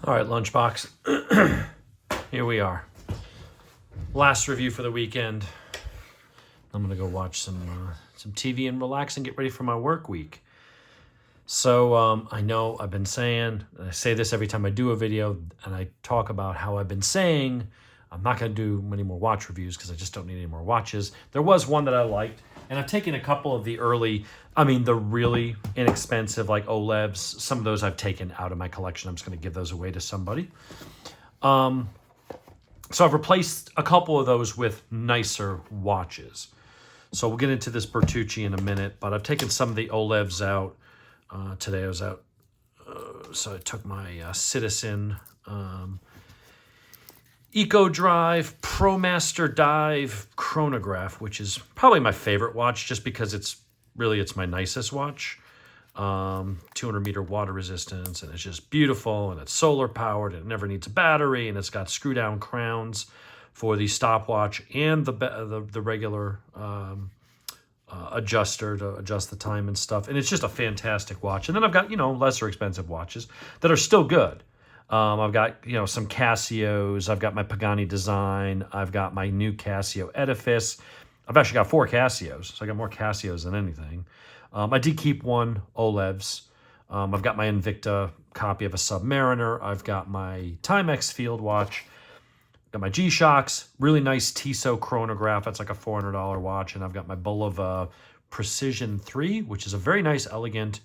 All right, Lunchbox. Here we are. Last review for the weekend. I'm going to go watch some TV and relax and get ready for my work week. So I know I've been saying, and I say this every time I do a video, and I talk about how I've been saying I'm not going to do many more watch reviews because I just don't need any more watches. There was one that I liked, and I've taken a couple of the really inexpensive, like OLEDs. Some of those I've taken out of my collection. I'm just going to give those away to somebody. So I've replaced a couple of those with nicer watches. So we'll get into this Bertucci in a minute, but I've taken some of the OLEDs out. Today I was out, so I took my Citizen Eco Drive ProMaster Dive chronograph, which is probably my favorite watch just because it's my nicest watch. 200 meter water resistance, and it's just beautiful, and it's solar powered, and it never needs a battery, and it's got screw down crowns for the stopwatch and the regular adjuster to adjust the time and stuff. And it's just a fantastic watch. And then I've got, lesser expensive watches that are still good. I've got, some Casios. I've got my Pagani Design. I've got my new Casio Edifice. I've actually got 4 Casios, so I got more Casios than anything. I did keep one Olevs. I've got my Invicta copy of a Submariner. I've got my Timex field watch. Got my G-Shocks, really nice Tissot chronograph. That's like a $400 watch. And I've got my Bulova Precision 3, which is a very nice, elegant,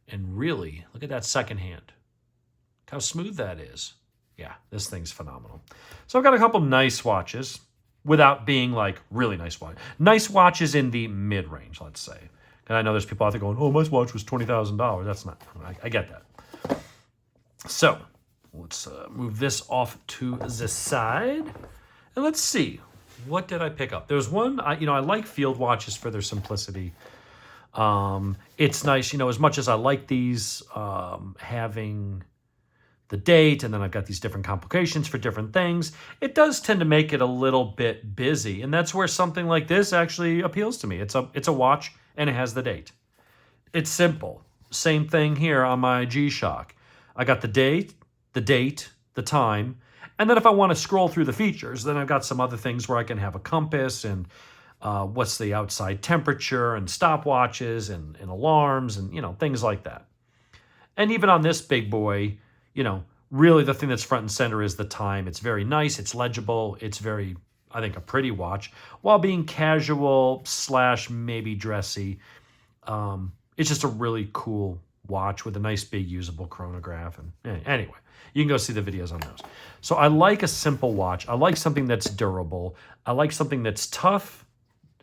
and really, look at that second hand. Look how smooth that is. Yeah, this thing's phenomenal. So I've got a couple nice watches without being like really nice watches. Nice watches in the mid-range, let's say. And I know there's people out there going, oh, my watch was $20,000. That's not, I get that. So let's move this off to the side. And let's see, what did I pick up? There's one, I like field watches for their simplicity. It's nice, as much as I like these, having the date, and then I've got these different complications for different things, it does tend to make it a little bit busy. And that's where something like this actually appeals to me. It's a watch, and it has the date. It's simple. Same thing here on my G-Shock. I got the date, the time, and then if I want to scroll through the features, then I've got some other things where I can have a compass and what's the outside temperature and stopwatches and alarms and, things like that. And even on this big boy, really the thing that's front and center is the time. It's very nice. It's legible. It's very, I think, a pretty watch while being casual / maybe dressy. It's just a really cool watch with a nice big usable chronograph. And anyway, you can go see the videos on those. So I like a simple watch. I like something that's durable. I like something that's tough.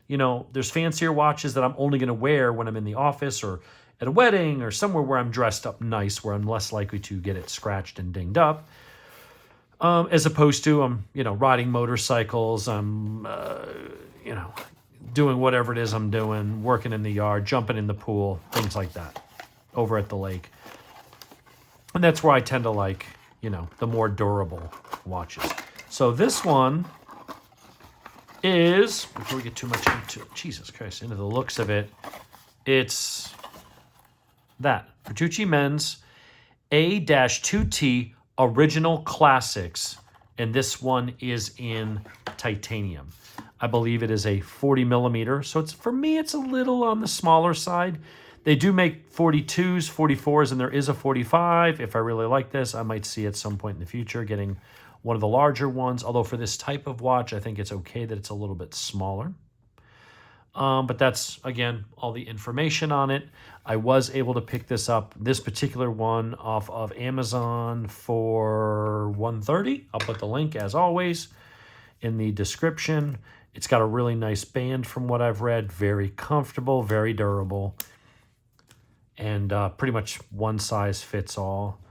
There's fancier watches that I'm only going to wear when I'm in the office or at a wedding or somewhere where I'm dressed up nice, where I'm less likely to get it scratched and dinged up. As opposed to I'm, riding motorcycles, I'm, doing whatever it is I'm doing, working in the yard, jumping in the pool, things like that, over at the lake. And that's where I tend to like, the more durable watches. So this one is, before we get too much into, Jesus Christ, into the looks of it, it's that Bertucci Men's A2-T Original Classics, and this one is in titanium. I believe it is a 40 millimeter, so for me it's a little on the smaller side. They do make 42s, 44s, and there is a 45. If I really like this, I might see at some point in the future getting one of the larger ones, although for this type of watch, I think it's okay that it's a little bit smaller. But that's, again, all the information on it. I was able to pick this particular one, off of Amazon for $130. I'll put the link, as always, in the description. It's got a really nice band from what I've read. Very comfortable, very durable, and pretty much one size fits all.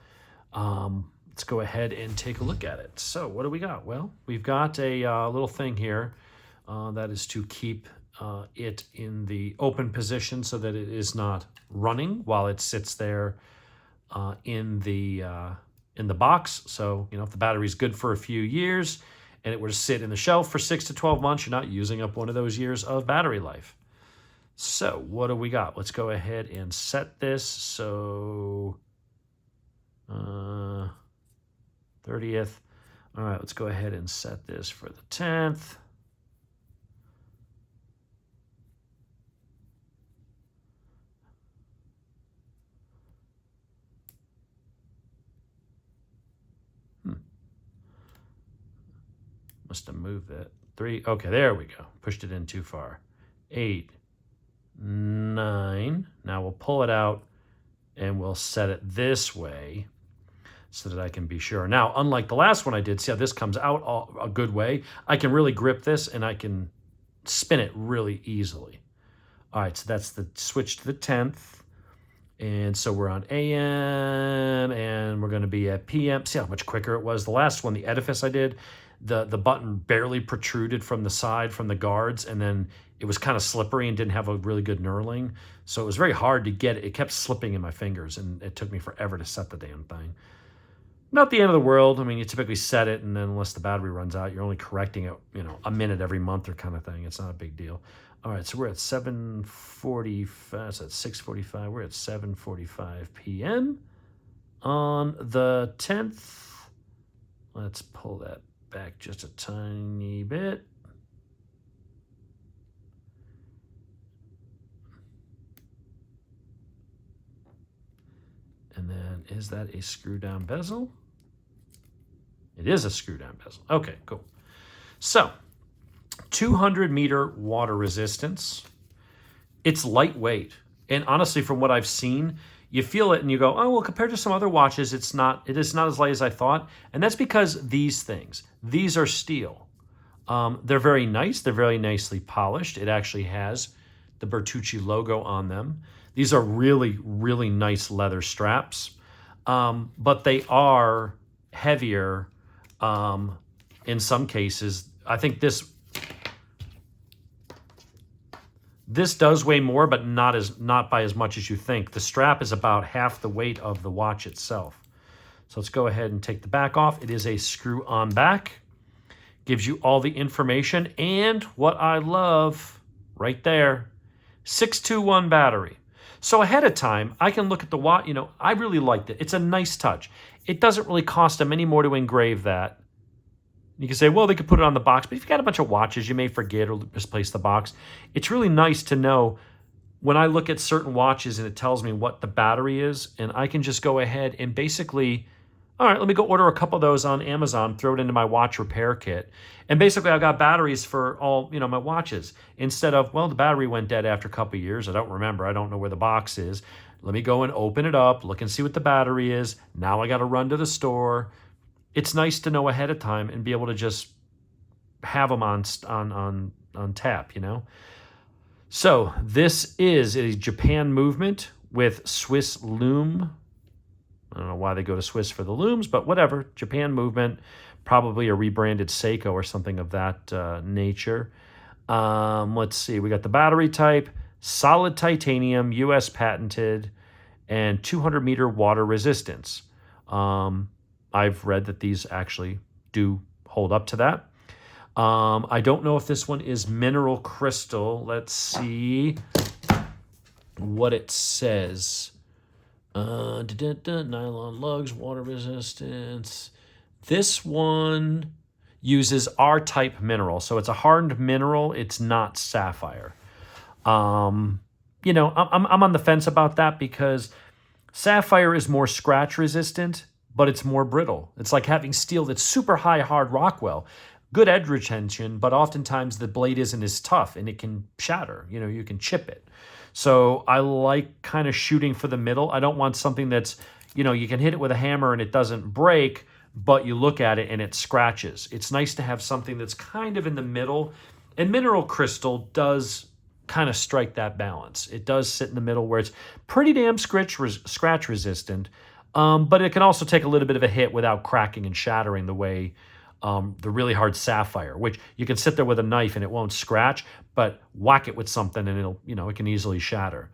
Let's go ahead and take a look at it. So what do we got? Well, we've got a little thing here that is to keep it in the open position so that it is not running while it sits there in the box. So, if the battery's good for a few years and it were to sit in the shelf for 6 to 12 months, you're not using up one of those years of battery life. So what do we got? Let's go ahead and set this. So 30th. All right, let's go ahead and set this for the 10th. Must have moved that. 3. Okay, there we go. Pushed it in too far. 8, 9. Now we'll pull it out and we'll set it this way so that I can be sure. Now, unlike the last one I did, see how this comes out a good way? I can really grip this and I can spin it really easily. All right, so that's the switch to the 10th. And so we're on AM and we're going to be at PM. See how much quicker it was? The last one, the edifice I did, the button barely protruded from the side from the guards, and then it was kind of slippery and didn't have a really good knurling. So it was very hard to get it. It kept slipping in my fingers, and it took me forever to set the damn thing. Not the end of the world. I mean, you typically set it, and then unless the battery runs out, you're only correcting it, a minute every month or kind of thing. It's not a big deal. All right, so we're at 7:45. So it's 6:45. We're at 7:45 p.m. on the 10th. Let's pull that back just a tiny bit. And then, is that a screw down bezel? It is a screw down bezel. Okay, cool. So, 200-meter water resistance. It's lightweight. And honestly, from what I've seen, you feel it and you go, oh, well, compared to some other watches, it is not as light as I thought. And that's because these are steel. They're very nice. They're very nicely polished. It actually has the Bertucci logo on them. These are really, really nice leather straps. But they are heavier in some cases. I think this does weigh more, but not by as much as you think. The strap is about half the weight of the watch itself. So let's go ahead and take the back off. It is a screw-on back. Gives you all the information. And what I love right there, 621 battery. So ahead of time, I can look at the watch. I really liked it. It's a nice touch. It doesn't really cost them any more to engrave that. You can say, well, they could put it on the box, but if you've got a bunch of watches, you may forget or misplace the box. It's really nice to know when I look at certain watches and it tells me what the battery is, and I can just go ahead and basically, all right, let me go order a couple of those on Amazon, throw it into my watch repair kit. And basically I've got batteries for all, my watches. Instead of, well, the battery went dead after a couple of years. I don't remember. I don't know where the box is. Let me go and open it up, look and see what the battery is. Now I got to run to the store. It's nice to know ahead of time and be able to just have them on tap, So this is a Japan movement with Swiss loom. I don't know why they go to Swiss for the looms, but whatever. Japan movement, probably a rebranded Seiko or something of that nature. Let's see. We got the battery type, solid titanium, U.S. patented, and 200-meter water resistance. I've read that these actually do hold up to that. I don't know if this one is mineral crystal. Let's see what it says. Nylon lugs, water resistance. This one uses R-type mineral. So it's a hardened mineral. It's not sapphire. I'm on the fence about that because sapphire is more scratch resistant, but it's more brittle. It's like having steel that's super high, hard Rockwell. Good edge retention, but oftentimes the blade isn't as tough and it can shatter. You can chip it. So I like kind of shooting for the middle. I don't want something that's, you can hit it with a hammer and it doesn't break, but you look at it and it scratches. It's nice to have something that's kind of in the middle. And mineral crystal does kind of strike that balance. It does sit in the middle where it's pretty damn scratch resistant, but it can also take a little bit of a hit without cracking and shattering the way the really hard sapphire, which you can sit there with a knife and it won't scratch, but whack it with something and it'll, it can easily shatter.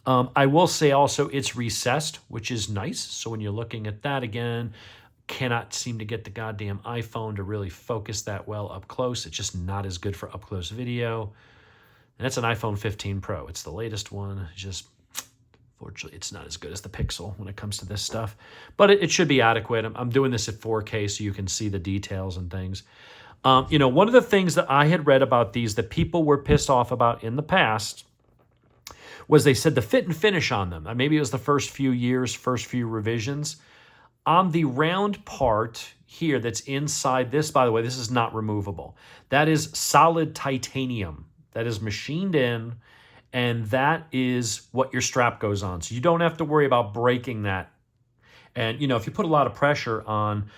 I will say also it's recessed, which is nice. So when you're looking at that again, cannot seem to get the goddamn iPhone to really focus that well up close. It's just not as good for up close video. And that's an iPhone 15 Pro. It's the latest one. Just Fortunately, it's not as good as the Pixel when it comes to this stuff, but it should be adequate. I'm doing this at 4K so you can see the details and things. One of the things that I had read about these that people were pissed off about in the past was they said the fit and finish on them. Maybe it was the first few years, first few revisions. On the round part here that's inside this, by the way, this is not removable. That is solid titanium. That is machined in, and that is what your strap goes on. So you don't have to worry about breaking that. And, if you put a lot of pressure on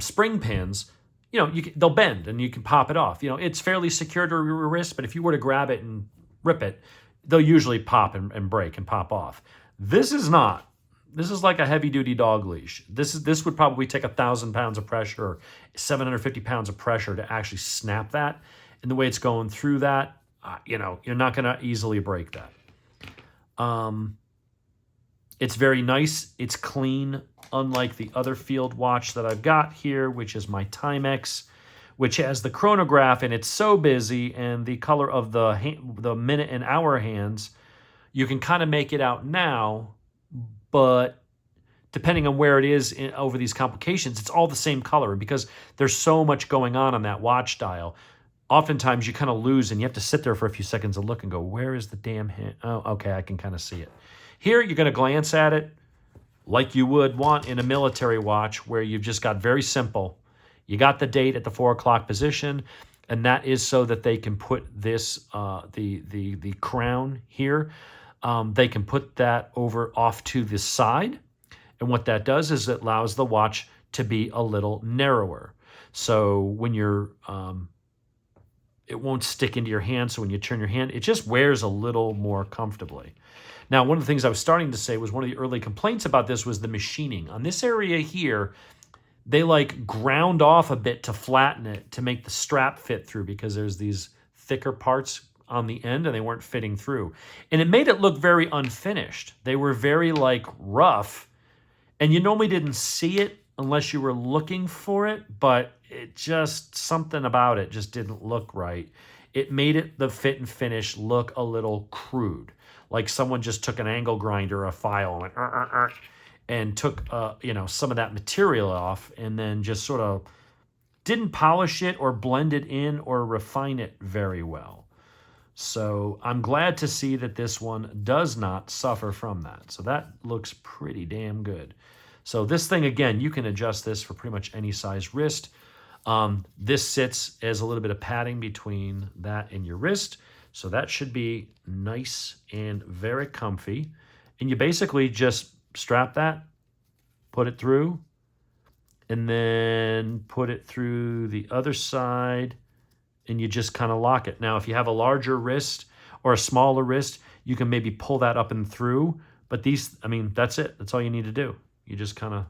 spring pins, they'll bend and you can pop it off. It's fairly secure to your wrist, but if you were to grab it and rip it, they'll usually pop and break and pop off. This is not. This is like a heavy-duty dog leash. This would probably take 1,000 pounds of pressure or 750 pounds of pressure to actually snap that. And the way it's going through that, you're not going to easily break that. It's very nice. It's clean, unlike the other field watch that I've got here, which is my Timex, which has the chronograph, and it's so busy, and the color of the minute and hour hands, you can kind of make it out now, but depending on where it is over these complications, it's all the same color. Because there's so much going on that watch dial, oftentimes you kind of lose, and you have to sit there for a few seconds and look and go, where is the damn hand? Oh, okay, I can kind of see it. Here, you're going to glance at it like you would want in a military watch, where you've just got very simple. You got the date at the 4 o'clock position, and that is so that they can put this, the crown here, they can put that off to the side. And what that does is it allows the watch to be a little narrower. So when you're, it won't stick into your hand. So when you turn your hand, it just wears a little more comfortably. Now, one of the things I was starting to say was one of the early complaints about this was the machining. On this area here, they ground off a bit to flatten it to make the strap fit through, because there's these thicker parts on the end and they weren't fitting through. And it made it look very unfinished. They were very rough, and you normally didn't see it unless you were looking for it, but it just, something about it just didn't look right. It made the fit and finish look a little crude, like someone just took an angle grinder, a file, and went, and took some of that material off, and then just sort of didn't polish it or blend it in or refine it very well. So I'm glad to see that this one does not suffer from that. So that looks pretty damn good. So this thing, again, you can adjust this for pretty much any size wrist. This sits as a little bit of padding between that and your wrist. So that should be nice and very comfy. And you basically just strap that, put it through, and then put it through the other side, and you just kind of lock it. Now, if you have a larger wrist or a smaller wrist, you can maybe pull that up and through. But that's it. That's all you need to do. You just kind of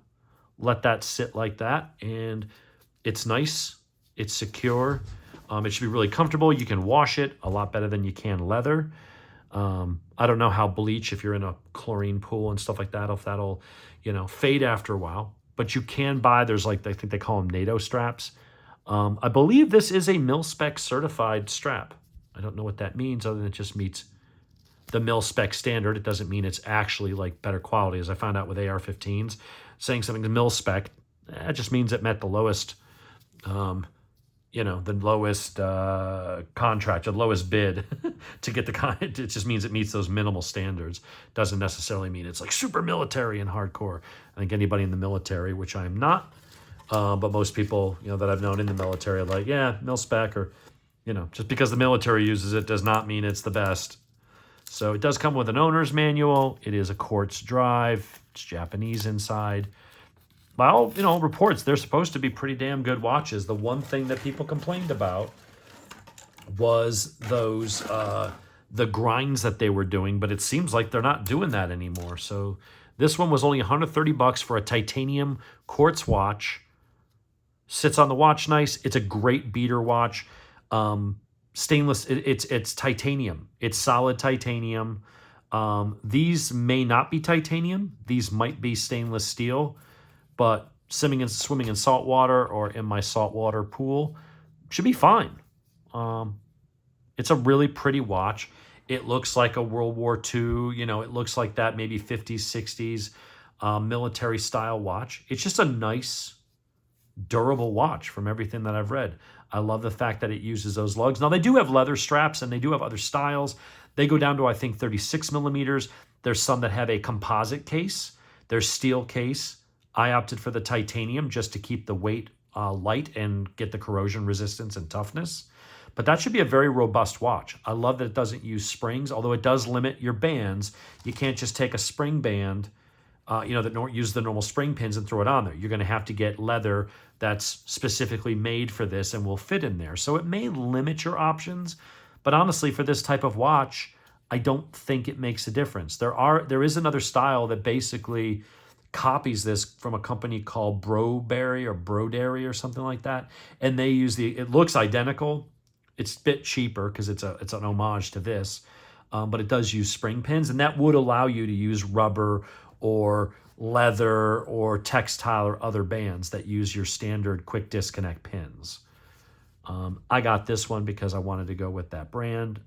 let that sit like that, and it's nice. It's secure. It should be really comfortable. You can wash it a lot better than you can leather. I don't know how bleach, if you're in a chlorine pool and stuff like that, if that'll, fade after a while. But you can buy, there's I think they call them NATO straps. I believe this is a mil-spec certified strap. I don't know what that means, other than it just meets the mil-spec standard. It doesn't mean it's actually better quality, as I found out with AR-15s. Saying something's mil-spec, that just means it met the lowest, the lowest contract, or the lowest bid to get it just means it meets those minimal standards. Doesn't necessarily mean it's super military and hardcore. I think anybody in the military, which I am not, but most people, that I've known in the military are mil-spec, or, just because the military uses it does not mean it's the best. So it does come with an owner's manual. It is a quartz drive. It's Japanese inside. By all reports, they're supposed to be pretty damn good watches. The one thing that people complained about was those the grinds that they were doing, but it seems like they're not doing that anymore. So this one was only $130 for a titanium quartz watch. Sits on the watch nice. It's a great beater watch. Stainless. It's titanium. It's solid titanium. These may not be titanium. These might be stainless steel. But swimming in salt water or in my saltwater pool should be fine. It's a really pretty watch. It looks like a World War II, you know, it looks like that maybe 50s, 60s military style watch. It's just a nice, durable watch from everything that I've read. I love the fact that it uses those lugs. Now, they do have leather straps and they do have other styles. They go down to, I think, 36 millimeters. There's some that have a composite case. There's steel case. I opted for the titanium just to keep the weight light and get the corrosion resistance and toughness. But that should be a very robust watch. I love that it doesn't use springs, although it does limit your bands. You can't just take a spring band, that use the normal spring pins and throw it on there. You're going to have to get leather that's specifically made for this and will fit in there. So it may limit your options, but honestly, for this type of watch, I don't think it makes a difference. There is another style that basically copies this from a company called Broderie or something like that, and they use it looks identical. It's a bit cheaper because it's an homage to this, but it does use spring pins, and that would allow you to use rubber or leather or textile or other bands that use your standard quick disconnect pins. I got this one because I wanted to go with that brand.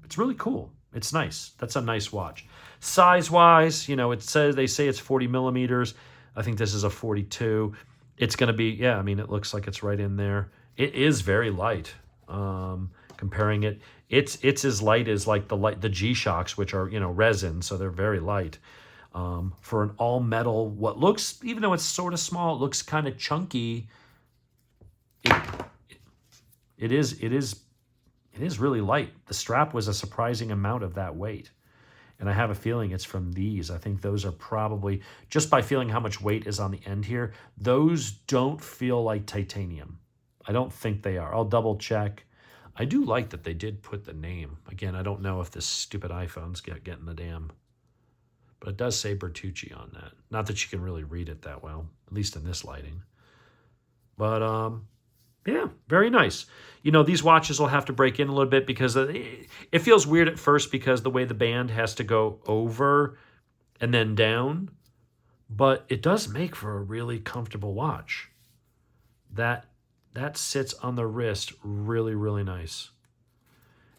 It's really cool. It's nice. That's a nice watch. Size-wise, they say it's 40 millimeters. I think this is a 42. It's going to be, it looks like it's right in there. It is very light. Comparing it, it's as light as like the G-Shocks, which are, resin, so they're very light. For an all-metal, what looks, even though it's sort of small, it looks kind of chunky. It is really light. The strap was a surprising amount of that weight. And I have a feeling it's from these. I think those are probably, just by feeling how much weight is on the end here, those don't feel like titanium. I don't think they are. I'll double check. I do like that they did put the name. Again, I don't know if this stupid iPhone's getting the damn, but it does say Bertucci on that. Not that you can really read it that well, at least in this lighting. But yeah, very nice. These watches will have to break in a little bit because it feels weird at first because the way the band has to go over and then down, but it does make for a really comfortable watch. That sits on the wrist really, really nice.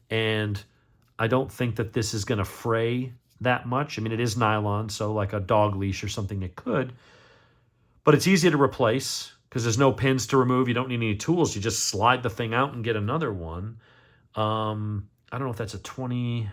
And I don't think that this is going to fray that much. I mean, it is nylon, so like a dog leash or something it could, but it's easy to replace because there's no pins to remove. You don't need any tools. You just slide the thing out and get another one. I don't know if that's a 20.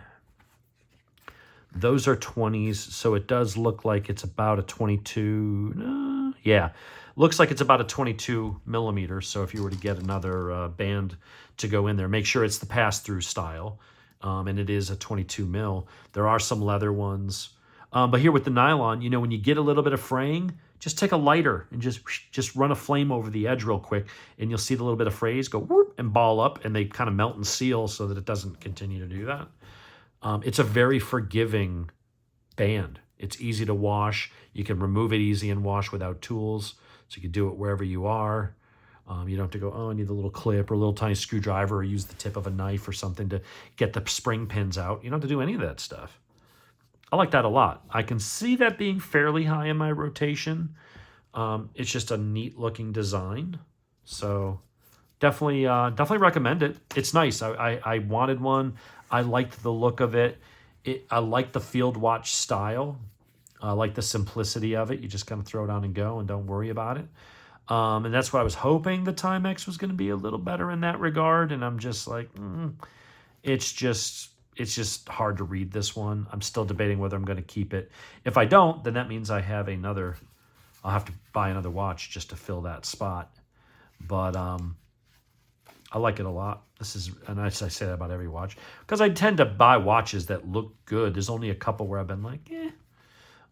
Those are 20s, so it does look like it's about a 22. Yeah, looks like it's about a 22 millimeter. So if you were to get another band to go in there, make sure it's the pass-through style, and it is a 22 mil. There are some leather ones. But here with the nylon, when you get a little bit of fraying, just take a lighter and just run a flame over the edge real quick, and you'll see the little bit of frays go whoop and ball up, and they kind of melt and seal so that it doesn't continue to do that. It's a very forgiving band. It's easy to wash. You can remove it easy and wash without tools, so you can do it wherever you are. You don't have to go, I need the little clip or a little tiny screwdriver or use the tip of a knife or something to get the spring pins out. You don't have to do any of that stuff. I like that a lot. I can see that being fairly high in my rotation. It's just a neat looking design. So definitely recommend it. It's nice. I wanted one. I liked the look of it. I like the field watch style. I like the simplicity of it. You just kind of throw it on and go and don't worry about it. And that's what I was hoping the Timex was going to be a little better in that regard. And I'm just like, it's just hard to read this one. I'm still debating whether I'm going to keep it. If I don't, then that means I'll have to buy another watch just to fill that spot. But I like it a lot. And I say that about every watch because I tend to buy watches that look good. There's only a couple where I've been like,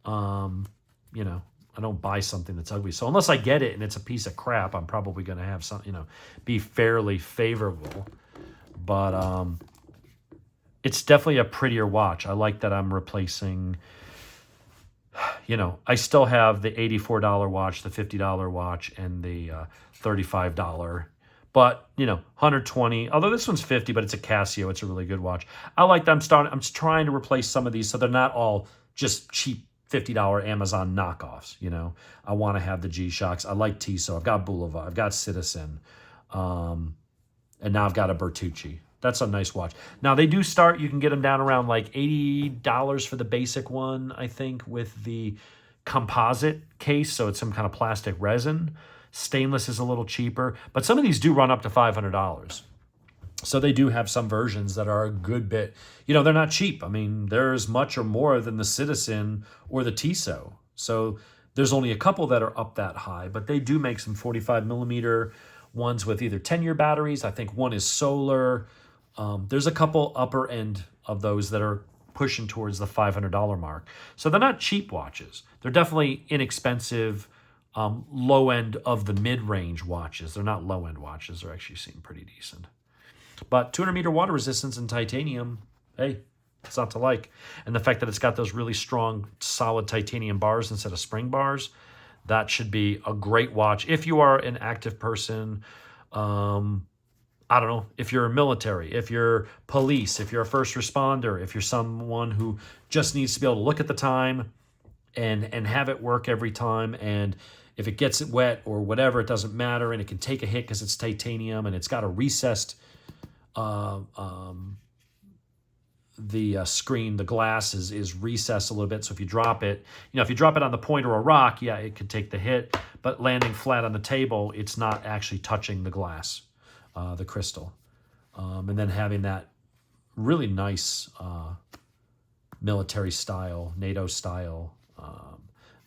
I don't buy something that's ugly. So unless I get it and it's a piece of crap, I'm probably going to have something, be fairly favorable. But it's definitely a prettier watch. I like that I'm replacing, I still have the $84 watch, the $50 watch, and the $35. But, $120, although this one's $50, but it's a Casio. It's a really good watch. I like that. I'm trying to replace some of these so they're not all just cheap $50 Amazon knockoffs. I want to have the G-Shocks. I like Tissot. I've got Boulevard. I've got Citizen. And now I've got a Bertucci. That's a nice watch. Now they do start, you can get them down around like $80 for the basic one, I think, with the composite case. So it's some kind of plastic resin. Stainless is a little cheaper, but some of these do run up to $500. So they do have some versions that are a good bit, they're not cheap. I mean, they're as much or more than the Citizen or the Tissot. So there's only a couple that are up that high, but they do make some 45 millimeter ones with either 10-year batteries. I think one is solar. There's a couple upper end of those that are pushing towards the $500 mark. So they're not cheap watches. They're definitely inexpensive, low end of the mid-range watches. They're not low-end watches. They're actually seem pretty decent. But 200-meter water resistance in titanium, hey, it's not to like. And the fact that it's got those really strong, solid titanium bars instead of spring bars, that should be a great watch. If you are an active person, I don't know, if you're a military, if you're police, if you're a first responder, if you're someone who just needs to be able to look at the time and have it work every time, and if it gets it wet or whatever, it doesn't matter, and it can take a hit because it's titanium and it's got a recessed screen, the glass is recessed a little bit, so if you drop it, if you drop it on the point or a rock, yeah, it could take the hit, but landing flat on the table, it's not actually touching the glass, the crystal. And then having that really nice military style, NATO style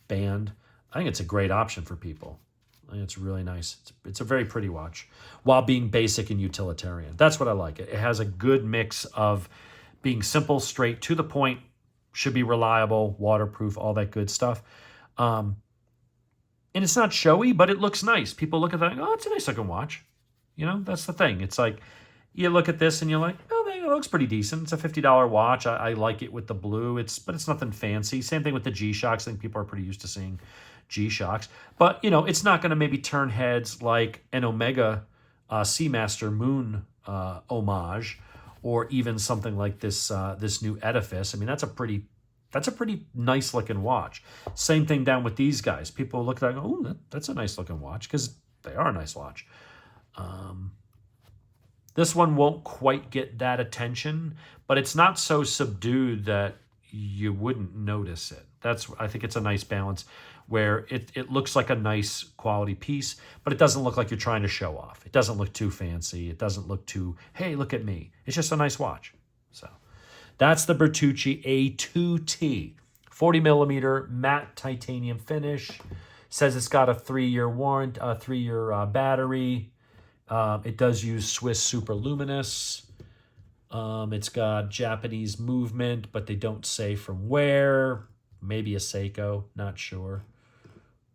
band, I think it's a great option for people. I think it's really nice. It's a very pretty watch while being basic and utilitarian. That's what I like. It has a good mix of being simple, straight, to the point, should be reliable, waterproof, all that good stuff. And it's not showy, but it looks nice. People look at that and go, oh, it's a nice looking watch. That's the thing. It's like, you look at this and you're like, oh, it looks pretty decent. It's a $50 watch. I like it with the blue. But it's nothing fancy. Same thing with the G-Shocks. I think people are pretty used to seeing G-Shocks. But, it's not going to maybe turn heads like an Omega Seamaster Moon homage, or even something like this this new Edifice. I mean, that's a pretty nice looking watch. Same thing down with these guys. People look at that and go, oh, that's a nice looking watch, because they are a nice watch. This one won't quite get that attention, but it's not so subdued that you wouldn't notice it. I think it's a nice balance where it looks like a nice quality piece, but it doesn't look like you're trying to show off. It doesn't look too fancy. It doesn't look too, hey, look at me. It's just a nice watch. So that's the Bertucci A2-T, 40 millimeter matte titanium finish. Says it's got a 3-year warrant, a 3-year battery. It does use Swiss Super Luminous. It's got Japanese movement, but they don't say from where. Maybe a Seiko, not sure.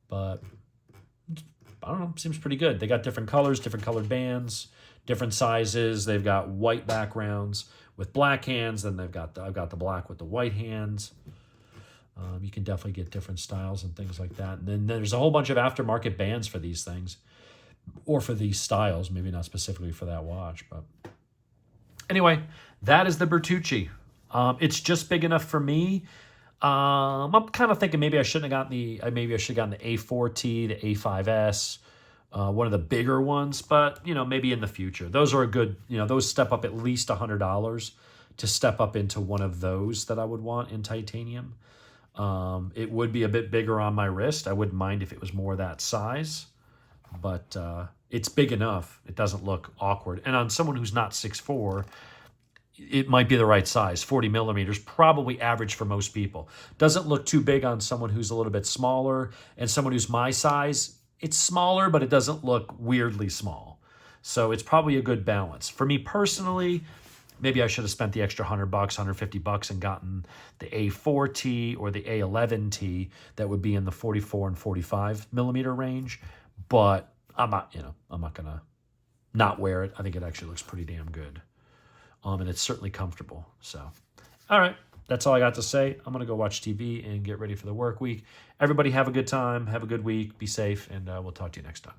But I don't know, seems pretty good. They got different colors, different colored bands, different sizes. They've got white backgrounds with black hands. Then I've got the black with the white hands. You can definitely get different styles and things like that. And then there's a whole bunch of aftermarket bands for these things, or for these styles, maybe not specifically for that watch. But anyway, that is the Bertucci. It's just big enough for me. I'm kind of thinking maybe I shouldn't have gotten the A4T, the A5S, one of the bigger ones, but maybe in the future. Those are a good, those step up at least $100 to step up into one of those that I would want in titanium. It would be a bit bigger on my wrist. I wouldn't mind if it was more that size, but it's big enough. It doesn't look awkward. And on someone who's not 6'4", it might be the right size. 40 millimeters, probably average for most people. Doesn't look too big on someone who's a little bit smaller, and someone who's my size, it's smaller, but it doesn't look weirdly small. So it's probably a good balance. For me personally, maybe I should have spent the extra $100, $150 and gotten the A4T or the A11T that would be in the 44 and 45 millimeter range. But I'm not gonna not wear it. I think it actually looks pretty damn good. And it's certainly comfortable. So, all right, that's all I got to say. I'm going to go watch TV and get ready for the work week. Everybody have a good time. Have a good week. Be safe, and we'll talk to you next time.